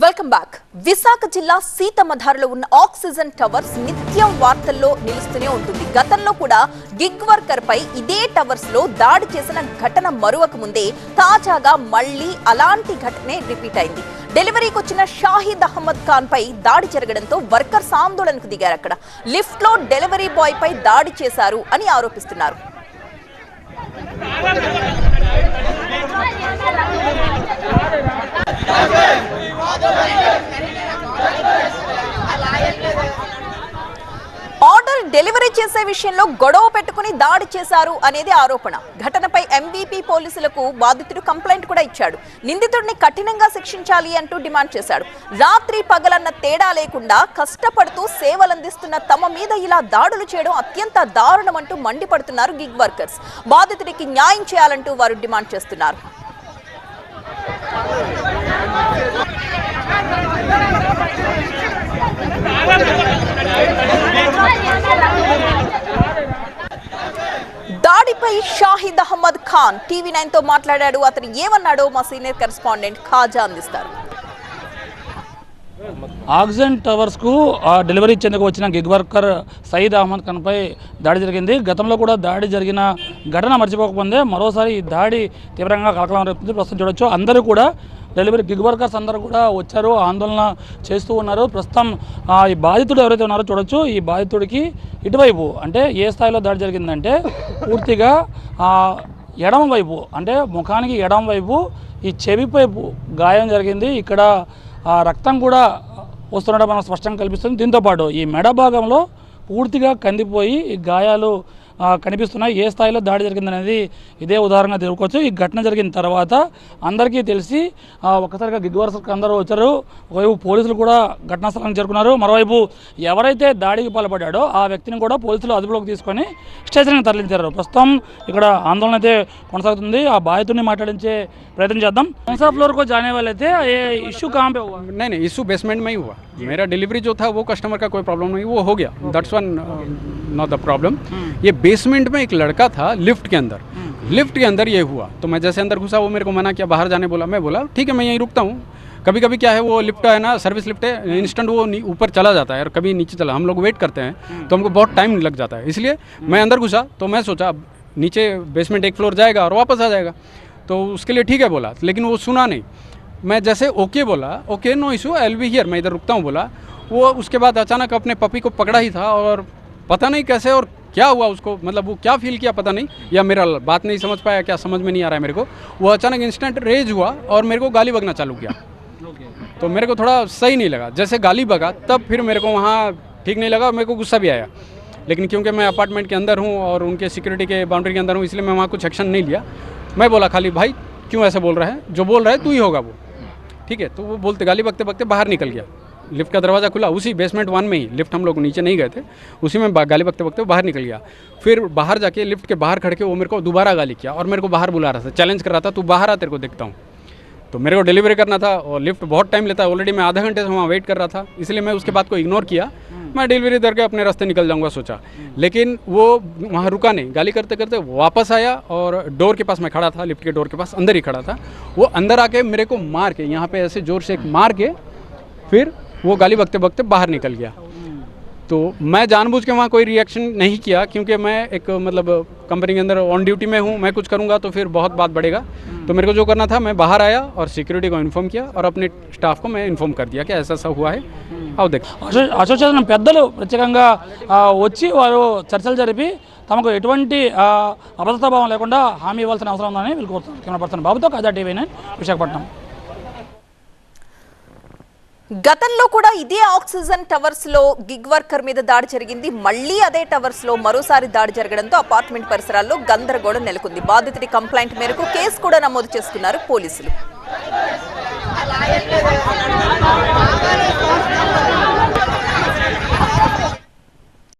Welcome back. Visakha జిల్లా సీతమ్మధారలో ఉన్న oxygen towers నిత్యం వార్తల్లో నిలుస్తూనే ఉంటుంది. గతంలో కూడా గిగ్ వర్కర్ పై ఇదే టవర్స్ లో దాడి చేసిన ఘటన మరువక ముందే తాజాగా మళ్లీ అలాంటి ఘటనే రిపీట్ అయింది. డెలివరీకి వచ్చిన షాహిద్ అహ్మద్ ఖాన్ పై దాడి జరగడంతో వర్కర్స్ ఆందోళనకు దిగారు. అక్కడ లిఫ్ట్ లో డెలివరీ బాయ్ పై దాడి చేశారు అని ఆరోపిస్తున్నారు. ఆర్డర్ డెలివరీ చేసే విషయంలో గొడవ పెట్టుకుని దాడి చేశారు అనేది ఆరోపణ. ఘటనపై ఎంబీపీ పోలీసులకు బాధితుడు కంప్లైంట్ కూడా ఇచ్చాడు. నిందితుడిని కఠినంగా శిక్షించాలి అంటూ డిమాండ్ చేశాడు. రాత్రి పగలన్న తేడా లేకుండా కష్టపడుతూ సేవలందిస్తున్న తమ మీద ఇలా దాడులు చేయడం అత్యంత దారుణమంటూ మండిపడుతున్నారు గిగ్ వర్కర్స్. బాధితుడికి న్యాయం చేయాలంటూ వారు డిమాండ్ చేస్తున్నారు. దాడిపై షాహిద్ అహ్మద్ ఖాన్ టీవీ9 తో మాట్లాడాడు. అతను ఏమన్నాడో మా సీనియర్ కరెస్పాండెంట్ ఖాజా అందిస్తారు. ఆక్సిజన్ టవర్స్ కు డెలివరీ ఇచ్చేందుకు వచ్చిన గిగ్ వర్కర్ సయీద్ అహ్మద్ ఖాన్ పై దాడి జరిగింది. గతంలో కూడా దాడి జరిగిన ఘటన మర్చిపోకముందే మరోసారి ఈ దాడి తీవ్రంగా కలకలం రేపుతుంది. ప్రస్తుతం చూడొచ్చు, అందరూ కూడా డెలివరీ గిగ్ వర్కర్స్ అందరూ కూడా వచ్చారు, ఆందోళన చేస్తూ ఉన్నారు. ప్రస్తుతం ఈ బాధితుడు ఎవరైతే ఉన్నారో చూడొచ్చు, ఈ బాధితుడికి ఇటువైపు అంటే ఏ స్థాయిలో దాడి జరిగిందంటే పూర్తిగా ఎడమ వైపు అంటే ముఖానికి ఎడమ వైపు ఈ చెవి వైపు గాయం జరిగింది. ఇక్కడ రక్తం కూడా వస్తుండడం మనకు స్పష్టంగా కనిపిస్తుంది. దీంతోపాటు ఈ మెడ భాగంలో పూర్తిగా కందిపోయి ఈ గాయాలు కనిపిస్తున్నాయి. ఏ స్థాయిలో దాడి జరిగిందనేది ఇదే ఉదాహరణగా తెలుసుకోవచ్చు. ఈ ఘటన జరిగిన తర్వాత అందరికీ తెలిసి ఒక్కసారిగా గిగ్ వర్కర్స్ అందరూ వచ్చారు. ఒకవైపు పోలీసులు కూడా ఘటనా స్థలానికి చేరుకున్నారు. మరోవైపు ఎవరైతే దాడికి పాల్పడ్డాడో ఆ వ్యక్తిని కూడా పోలీసులు అదుపులోకి తీసుకొని స్టేషన్కి తరలించారు. ప్రస్తుతం ఇక్కడ ఆందోళన అయితే కొనసాగుతుంది. ఆ బాధితుడిని మాట్లాడించే ప్రయత్నం చేద్దాం. कौन-सा फ्लोर को जाने वाले थे? ये इशू कहाँ पे हुआ? नहीं, इशू बेसमेंट में ही हुआ. मेरा डिलीवरी जो था वो कस्टमर का कोई प्रॉब्लम नहीं, वो हो गया. That's one not the problem. ये बेसमेंट में एक लड़का था लिफ्ट के अंदर. लिफ्ट के अंदर ये हुआ तो मैं जैसे अंदर घुसा वो मेरे को मना किया, बाहर जाने बोला. मैं बोला ठीक है मैं यहीं रुकता हूँ. कभी कभी क्या है वो लिफ्ट है ना, सर्विस लिफ्ट है, इंस्टेंट वो ऊपर चला जाता है और कभी नीचे चला. हम लोग वेट करते हैं तो हमको बहुत टाइम लग जाता है. इसलिए मैं अंदर घुसा तो मैं सोचा नीचे बेसमेंट एक फ्लोर जाएगा और वापस आ जाएगा, तो उसके लिए ठीक है बोला. लेकिन वो सुना नहीं. मैं जैसे ओके बोला, okay no issue I will be here, मैं इधर रुकता हूँ बोला. वो उसके बाद अचानक अपने पपी को पकड़ा ही था और पता नहीं कैसे और क्या हुआ उसको, मतलब वो क्या फील किया पता नहीं, या मेरा बात नहीं समझ पाया, क्या समझ में नहीं आ रहा है मेरे को. वो अचानक इंस्टेंट रेज हुआ और मेरे को गाली बकना चालू किया. तो मेरे को थोड़ा सही नहीं लगा. जैसे गाली बका तब फिर मेरे को वहाँ ठीक नहीं लगा, मेरे को गुस्सा भी आया. लेकिन क्योंकि मैं अपार्टमेंट के अंदर हूँ और उनके सिक्योरिटी के बाउंड्री के अंदर हूँ, इसलिए मैं वहाँ कुछ एक्शन नहीं लिया. मैं बोला खाली भाई क्यों ऐसे बोल रहा है, जो बोल रहा है तू ही होगा वो, ठीक है. तो वो बोलते गाली बकते बकते बाहर निकल गया. लिफ्ट का दरवाज़ा खुला, उसी बेसमेंट 1 में ही, लिफ्ट हम लोग नीचे नहीं गए थे, उसी में गाली बकते बकते बाहर निकल गया. फिर बाहर जाके लिफ्ट के बाहर खड़ के वो मेरे को दोबारा गाली किया और मेरे को बाहर बुला रहा था, चैलेंज कर रहा था, तू बाहर आ तेरे को देखता हूँ. तो मेरे को डिलीवरी करना था और लिफ्ट बहुत टाइम लेता है. ऑलरेडी मैं आधा घंटे से वहाँ वेट कर रहा था, इसलिए मैं उसके बाद को इग्नोर किया. मैं डिलीवरी करके अपने रास्ते निकल जाऊँगा सोचा. लेकिन वो वहाँ रुका नहीं, गाली करते करते वापस आया और डोर के पास मैं खड़ा था, लिफ्ट के डोर के पास अंदर ही खड़ा था. वो अंदर आके मेरे को मार के यहाँ पे ऐसे ज़ोर से मार के फिर वो गाली बकते बकते बाहर निकल गया. तो मैं जानबूझ के वहाँ कोई रिएक्शन नहीं किया, क्योंकि मैं एक मतलब कंपनी के अंदर ऑन ड्यूटी में हूँ. मैं कुछ करूँगा तो फिर बहुत बात बढ़ेगा. तो मेरे को जो करना था मैं बाहर आया और सिक्योरिटी को इन्फॉर्म किया और अपने स्टाफ को मैं इन्फॉर्म कर दिया कि ऐसा ऐसा हुआ है. अब देख అసోసియేషన్ పెద్దలు ప్రత్యేకంగా వచ్చి వారు చర్చలు జరిపి తమకు ఎటువంటి అభద్రతాభావం లేకుండా హామీ ఇవ్వాల్సిన అవసరం ఉందని వీళ్ళు కోరుతున్నారు. కెమెరా పర్సన్ బాబుతో ఖాజా టీవీ9 విశాఖపట్నం. గతంలో కూడా ఇదే ఆక్సిజన్ టవర్స్ లో గిగ్ వర్కర్ మీద దాడి జరిగింది. మళ్లీ అదే టవర్స్ లో మరోసారి దాడి జరగడంతో అపార్ట్మెంట్ పరిసరాల్లో గందరగోళం నెలకొంది. బాధితుడి కంప్లైంట్ మేరకు కేసు కూడా నమోదు చేసుకున్నారు పోలీసులు.